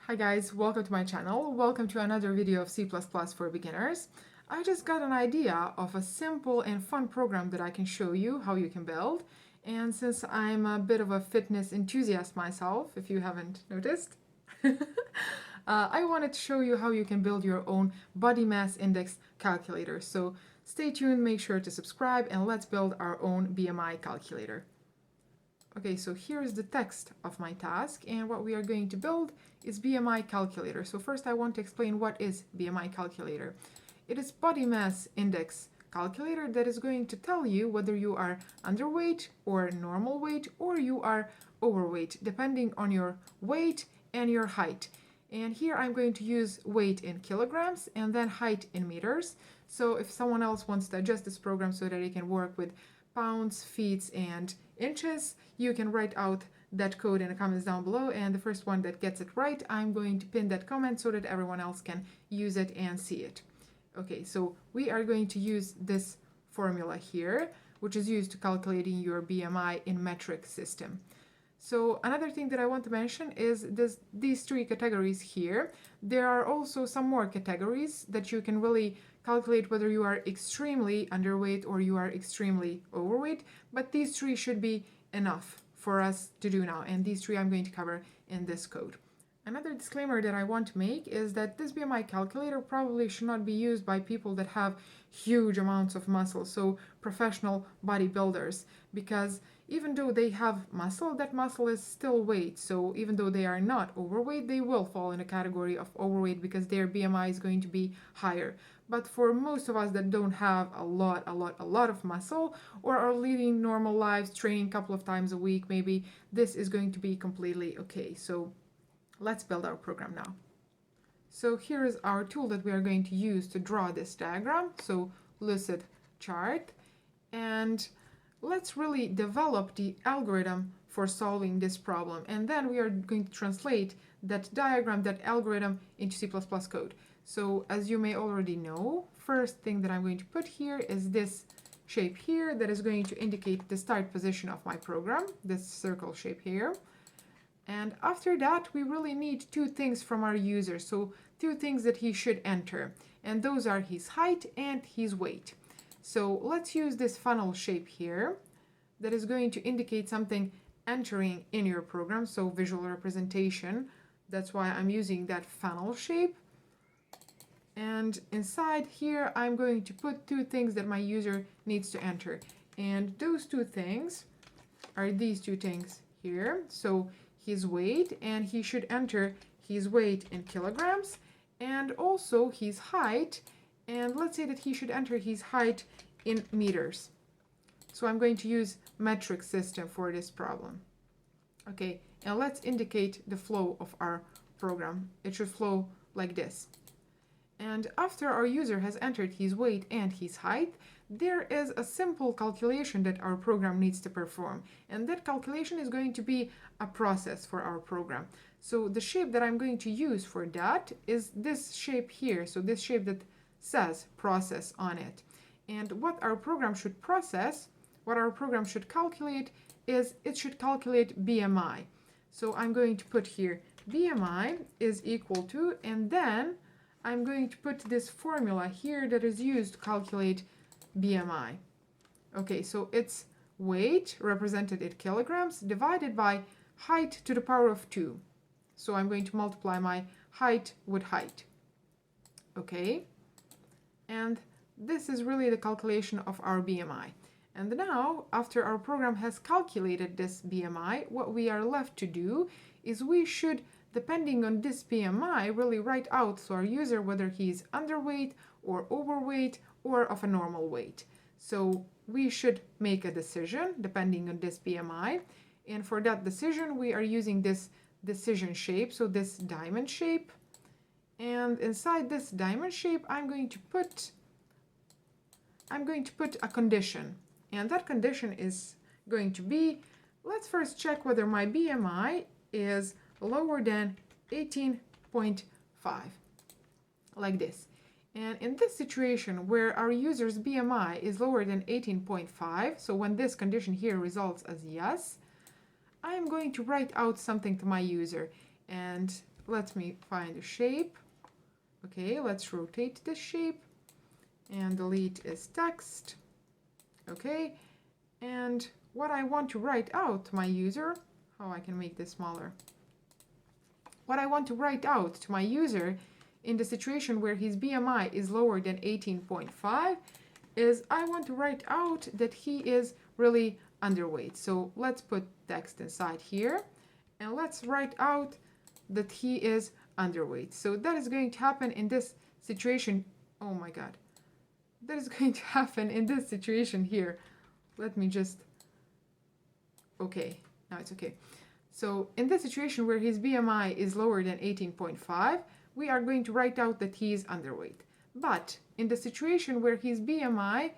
Hi guys, welcome to my channel. Welcome to another video of C++ for beginners. I just got an idea of a simple and fun program that I can show you how you can build. And since I'm a bit of a fitness enthusiast myself, if you haven't noticed, I wanted to show you how you can build your own body mass index calculator. So stay tuned, make sure to subscribe, and let's build our own BMI calculator. Okay, so here's the text of my task, and what we are going to build is BMI Calculator. So first I want to explain what is BMI Calculator. It is body mass index calculator that is going to tell you whether you are underweight or normal weight or you are overweight, depending on your weight and your height. And here I'm going to use weight in kilograms and then height in meters. So if someone else wants to adjust this program so that it can work with pounds, feet, and inches, you can write out that code in the comments down below, and the first one that gets it right, I'm going to pin that comment so that everyone else can use it and see it. Okay, so we are going to use this formula here, which is used to calculating your BMI in metric system. So another thing that I want to mention is these three categories here. There are also some more categories that you can really calculate whether you are extremely underweight or you are extremely overweight, but these three should be enough for us to do now, and these three I'm going to cover in this code. Another disclaimer that I want to make is that this BMI calculator probably should not be used by people that have huge amounts of muscle, so professional bodybuilders, because even though they have muscle, that muscle is still weight. So even though they are not overweight, they will fall in a category of overweight because their BMI is going to be higher. But for most of us that don't have a lot of muscle or are leading normal lives, training a couple of times a week maybe, this is going to be completely okay. So let's build our program now. So here is our tool that we are going to use to draw this diagram. So lucid chart, and let's really develop the algorithm for solving this problem, and then we are going to translate that diagram, that algorithm, into C++ code. So as you may already know, first thing that I'm going to put here is this shape here that is going to indicate the start position of my program, this circle shape here. And after that, we really need two things from our user, so two things that he should enter, and those are his height and his weight. So let's use this funnel shape here that is going to indicate something entering in your program, so visual representation. That's why I'm using that funnel shape. And inside here, I'm going to put two things that my user needs to enter. And those two things are these two things here. So his weight, and he should enter his weight in kilograms, and also his height, and let's say that he should enter his height in meters. So I'm going to use metric system for this problem. Okay, and let's indicate the flow of our program. It should flow like this. And after our user has entered his weight and his height, there is a simple calculation that our program needs to perform. And that calculation is going to be a process for our program. So the shape that I'm going to use for that is this shape here. So this shape that says process on it. And what our program should process, what our program should calculate, is it should calculate BMI. So I'm going to put here BMI is equal to, and then I'm going to put this formula here that is used to calculate BMI. Okay, so it's weight represented in kilograms divided by height to the power of 2. So I'm going to multiply my height with height. Okay, and this is really the calculation of our BMI. And now, after our program has calculated this BMI, what we are left to do is we should, depending on this BMI, really write out to our user whether he's underweight or overweight or of a normal weight. So we should make a decision depending on this BMI. And for that decision, we are using this decision shape, so this diamond shape. And inside this diamond shape, I'm going to put a condition. And that condition is going to be, let's first check whether my BMI is lower than 18.5, like this. And in this situation where our user's BMI is lower than 18.5, so when this condition here results as yes, I am going to write out something to my user. And let me find a shape. Okay, let's rotate this shape, and delete is text. Okay, and what I want to write out to my user, how I can make this smaller. What I want to write out to my user in the situation where his BMI is lower than 18.5 is I want to write out that he is really underweight. So let's put text inside here, and let's write out that he is underweight. So that is going to happen in this situation. Oh my God. That is going to happen in this situation here. Let me just, okay, now it's okay. So in this situation where his BMI is lower than 18.5, we are going to write out that he is underweight. But in the situation where his BMI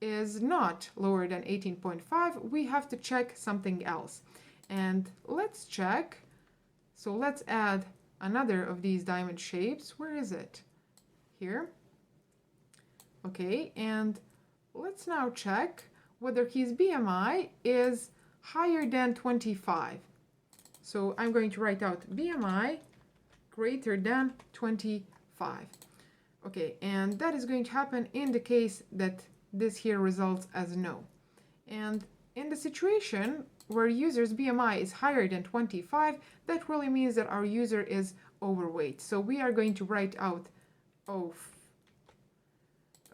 is not lower than 18.5, we have to check something else. And let's check. So let's add another of these diamond shapes. Where is it? Here. Okay, and let's now check whether his BMI is higher than 25. So I'm going to write out BMI greater than 25. Okay, and that is going to happen in the case that this here results as no. And in the situation where user's BMI is higher than 25, that really means that our user is overweight. So we are going to write out,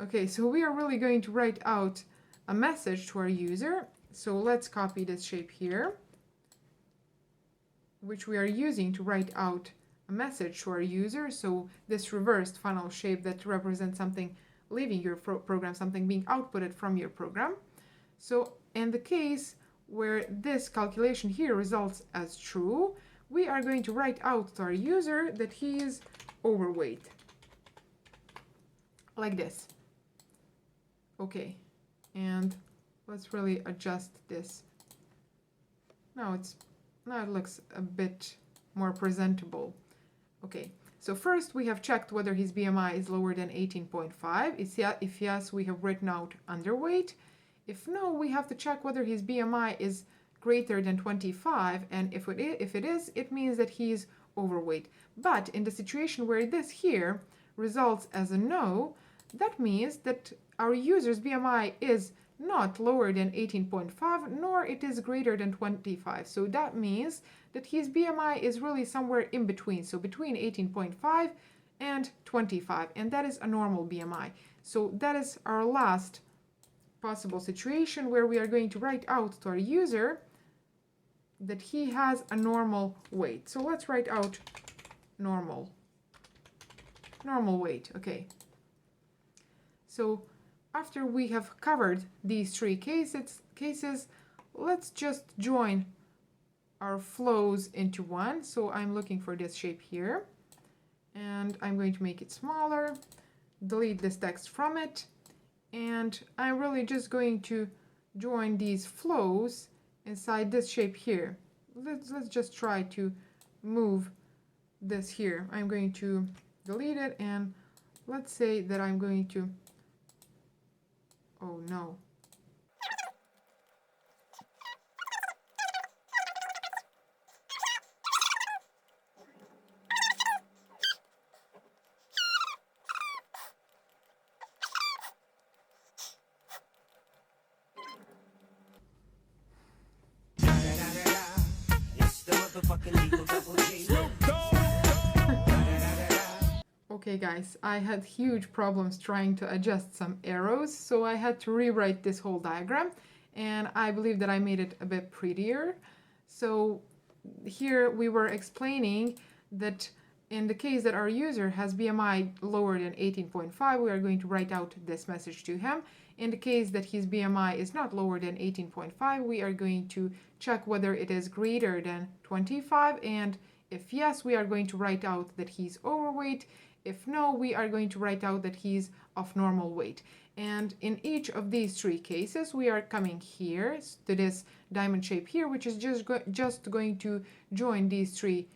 okay, so we are really going to write out a message to our user. So let's copy this shape here, which we are using to write out a message to our user. So this reversed funnel shape that represents something leaving your program, something being outputted from your program. So in the case where this calculation here results as true, we are going to write out to our user that he is overweight, like this. Okay, and let's really adjust this. Now it looks a bit more presentable. Okay, so first we have checked whether his BMI is lower than 18.5. If yes, we have written out underweight. If no, we have to check whether his BMI is greater than 25, and if it is, it means that he is overweight. But in the situation where this here results as a no, that means that our user's BMI is not lower than 18.5, nor it is greater than 25. So that means that his BMI is really somewhere in between, so between 18.5 and 25, and that is a normal BMI. So that is our last possible situation where we are going to write out to our user that he has a normal weight. So let's write out normal weight. Okay, so after we have covered these three cases, let's just join our flows into one. So I'm looking for this shape here, and I'm going to make it smaller, delete this text from it, and I'm really just going to join these flows inside this shape here. Let's just try to move this here. I'm going to delete it, and let's say that I'm going to, oh no. Okay guys, I had huge problems trying to adjust some arrows, so I had to rewrite this whole diagram, and I believe that I made it a bit prettier. So here we were explaining that in the case that our user has BMI lower than 18.5, we are going to write out this message to him. In the case that his BMI is not lower than 18.5, we are going to check whether it is greater than 25, and if yes, we are going to write out that he's overweight. If no, we are going to write out that he's of normal weight. And in each of these three cases, we are coming here to this diamond shape here, which is just going to join these three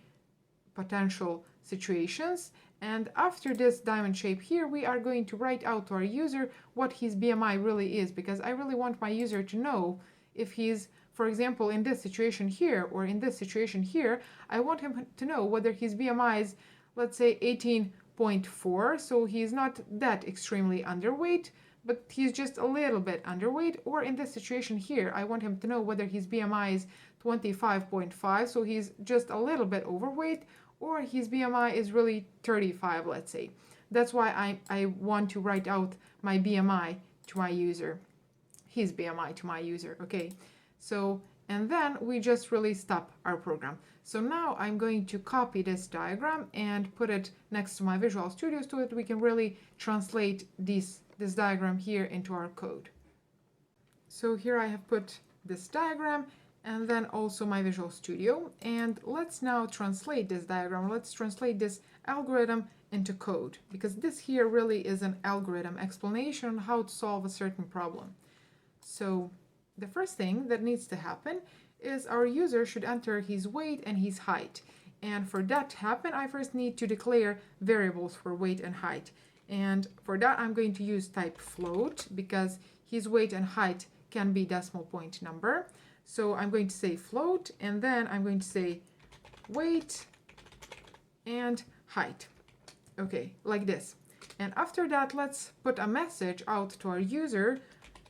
potential situations. And after this diamond shape here, we are going to write out to our user what his BMI really is, because I really want my user to know if he's for example, in this situation here, or in this situation here, I want him to know whether his BMI is, let's say, 18.4, so he's not that extremely underweight, but he's just a little bit underweight. Or in this situation here, I want him to know whether his BMI is 25.5, so he's just a little bit overweight, or his BMI is really 35, let's say. That's why I want to write out my BMI to my user, his BMI to my user, okay? So, and then we just really stop our program. So now I'm going to copy this diagram and put it next to my Visual Studio so that we can really translate this diagram here into our code. So here I have put this diagram and then also my Visual Studio. And let's now translate this diagram. Let's translate this algorithm into code, because this here really is an algorithm explanation on how to solve a certain problem. So the first thing that needs to happen is our user should enter his weight and his height. And for that to happen, I first need to declare variables for weight and height. And for that, I'm going to use type float, because his weight and height can be decimal point number. So I'm going to say float, and then I'm going to say weight and height. Okay, like this. And after that, let's put a message out to our user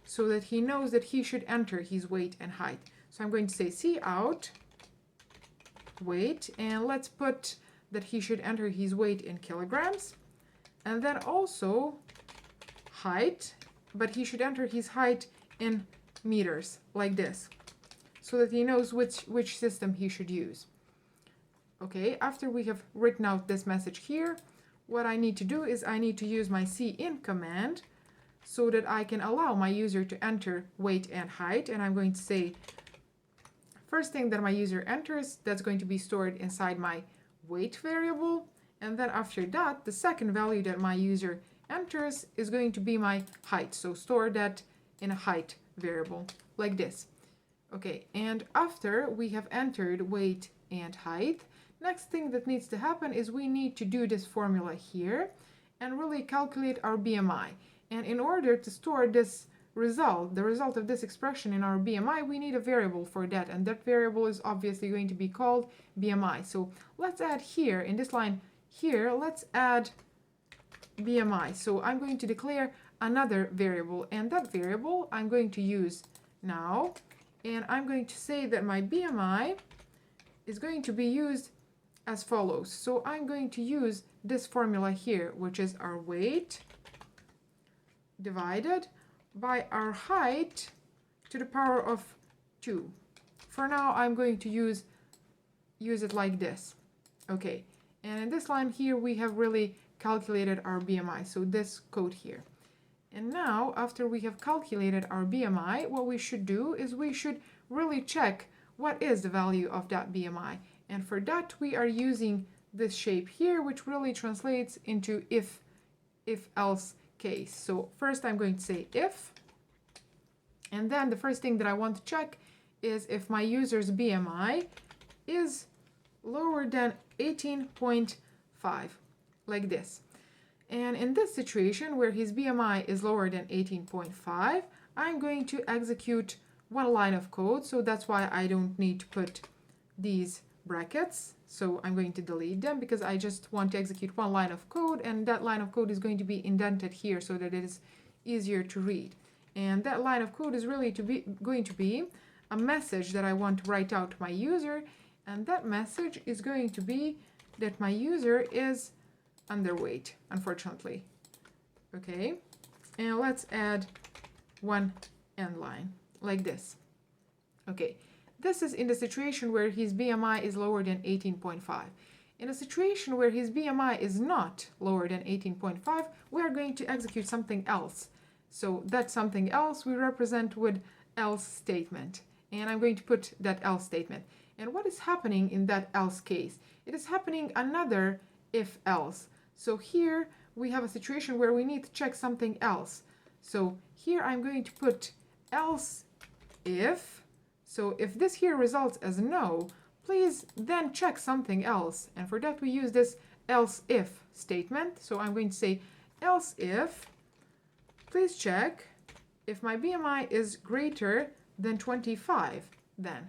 so that he knows that he should enter his weight and height. So I'm going to say cout weight, and let's put that he should enter his weight in kilograms, and then also height, but he should enter his height in meters, like this, so that he knows which system he should use. Okay, after we have written out this message here, what I need to do is I need to use my cin command so that I can allow my user to enter weight and height. And I'm going to say, first thing that my user enters, that's going to be stored inside my weight variable. And then after that, the second value that my user enters is going to be my height. So store that in a height variable, like this. Okay, and after we have entered weight and height, next thing that needs to happen is we need to do this formula here and really calculate our BMI. And in order to store this result, the result of this expression in our BMI, we need a variable for that. And that variable is obviously going to be called BMI. So let's add here, in this line here, let's add BMI. So I'm going to declare another variable, and that variable I'm going to use now. And I'm going to say that my BMI is going to be used as follows. So I'm going to use this formula here, which is our weight divided by our height to the power of 2. For now, I'm going to use it like this. Okay, and in this line here, we have really calculated our BMI, so this code here. And now, after we have calculated our BMI, what we should do is we should really check what is the value of that BMI. And for that, we are using this shape here, which really translates into if-else case. So first I'm going to say if, and then the first thing that I want to check is if my user's BMI is lower than 18.5, like this. And in this situation where his BMI is lower than 18.5, I'm going to execute one line of code. So that's why I don't need to put these brackets. So I'm going to delete them because I just want to execute one line of code, and that line of code is going to be indented here so that it is easier to read. And that line of code is really going to be a message that I want to write out to my user, and that message is going to be that my user is underweight, unfortunately. Okay, and let's add one end line like this. Okay, this is in the situation where his BMI is lower than 18.5. In a situation where his BMI is not lower than 18.5, we are going to execute something else. So that something else we represent with else statement. And I'm going to put that else statement. And what is happening in that else case? It is happening another if else. So here we have a situation where we need to check something else. So here I'm going to put else if. So if this here results as no, please then check something else. And for that we use this else if statement. So I'm going to say else if, please check if my BMI is greater than 25, then.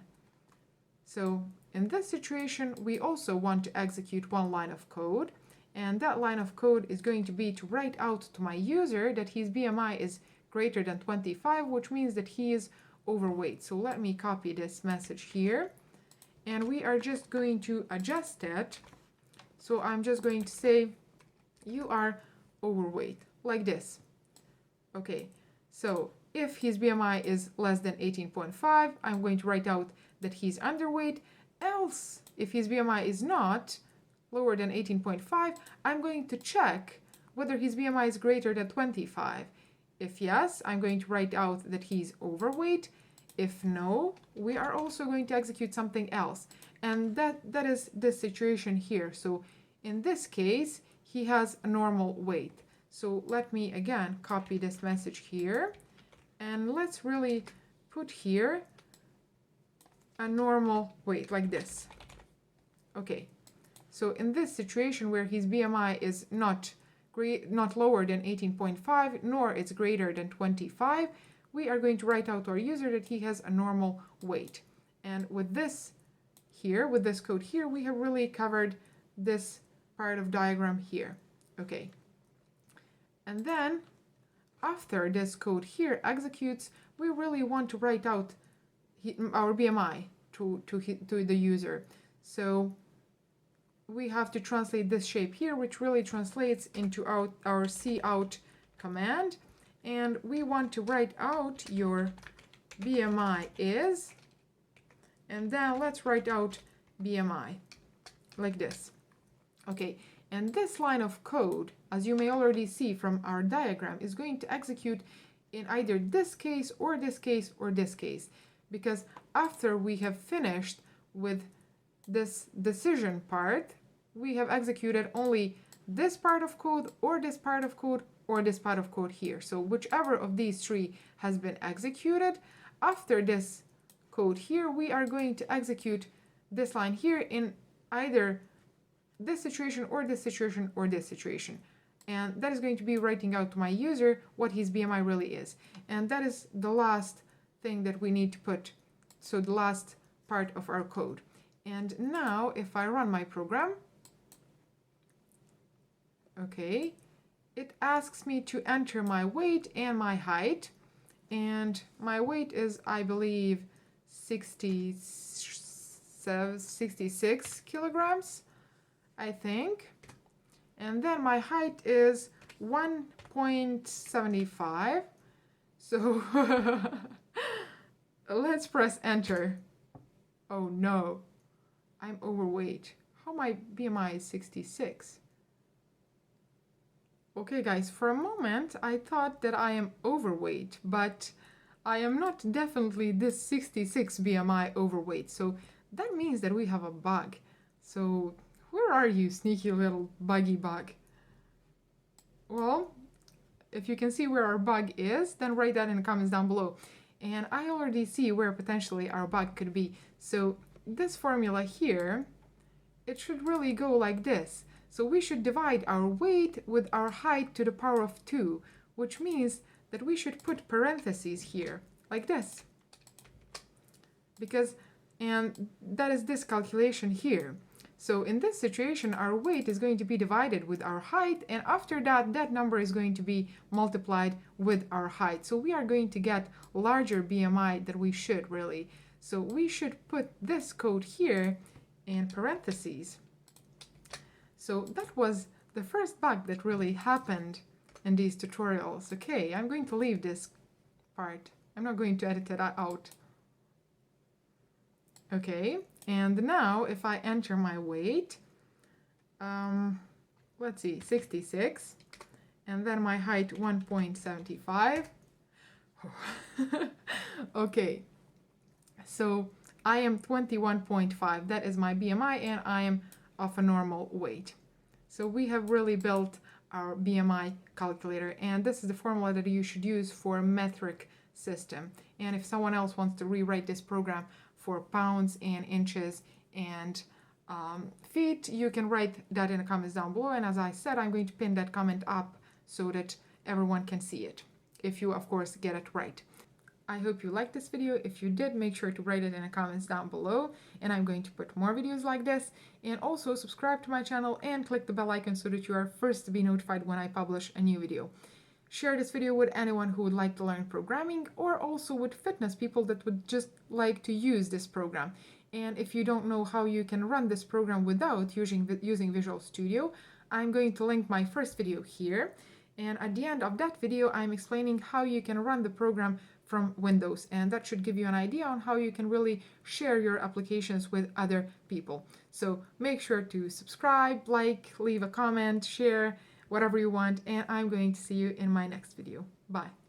So in this situation, we also want to execute one line of code, and that line of code is going to be to write out to my user that his BMI is greater than 25, which means that he is overweight. So let me copy this message here, and we are just going to adjust it. So I'm just going to say, you are overweight, like this. Okay, so if his BMI is less than 18.5, I'm going to write out that he's underweight. Else, if his BMI is not lower than 18.5, I'm going to check whether his BMI is greater than 25. If yes, I'm going to write out that he's overweight. If no, we are also going to execute something else. And that is this situation here. So in this case, he has a normal weight. So let me again copy this message here. And let's really put here a normal weight like this. Okay, so in this situation where his BMI is not lower than 18.5, nor it's greater than 25, we are going to write out to our user that he has a normal weight. And with this here, with this code here, we have really covered this part of diagram here. Okay, and then after this code here executes, we really want to write out our BMI to the user. So we have to translate this shape here, which really translates into our cout command. And we want to write out your BMI is, and then let's write out BMI like this. Okay, and this line of code, as you may already see from our diagram, is going to execute in either this case or this case or this case, because after we have finished with this decision part, we have executed only this part of code or this part of code or this part of code here. So whichever of these three has been executed, after this code here, we are going to execute this line here in either this situation or this situation or this situation. And that is going to be writing out to my user what his BMI really is. And that is the last thing that we need to put. So the last part of our code. And now if I run my program, okay, it asks me to enter my weight and my height. And my weight is, I believe, 66 kilograms, I think. And then my height is 1.75. So let's press enter. Oh no, I'm overweight. How my BMI is 66? Okay guys, for a moment I thought that I am overweight, but I am not definitely this 66 BMI overweight. So that means that we have a bug. So where are you, sneaky little buggy bug? Well, if you can see where our bug is, then write that in the comments down below. And I already see where potentially our bug could be. So this formula here, it should really go like this. So we should divide our weight with our height to the power of 2, which means that we should put parentheses here, like this. And that is this calculation here. So in this situation, our weight is going to be divided with our height, and after that, that number is going to be multiplied with our height. So we are going to get larger BMI than we should really. So we should put this code here in parentheses. So that was the first bug that really happened in these tutorials. Okay, I'm going to leave this part. I'm not going to edit it out. Okay, and now if I enter my weight, let's see, 66, and then my height 1.75. Okay, so I am 21.5. That is my BMI, and I am of a normal weight. So we have really built our BMI calculator, and this is the formula that you should use for a metric system. And if someone else wants to rewrite this program for pounds and inches and feet, you can write that in the comments down below. And as I said, I'm going to pin that comment up so that everyone can see it, if you of course get it right. I hope you liked this video. If you did, make sure to write it in the comments down below, and I'm going to put more videos like this. And also subscribe to my channel and click the bell icon so that you are first to be notified when I publish a new video. Share this video with anyone who would like to learn programming, or also with fitness people that would just like to use this program. And if you don't know how you can run this program without using Visual Studio, I'm going to link my first video here. And at the end of that video, I'm explaining how you can run the program from Windows, and that should give you an idea on how you can really share your applications with other people. So make sure to subscribe, like, leave a comment, share, whatever you want, and I'm going to see you in my next video. Bye.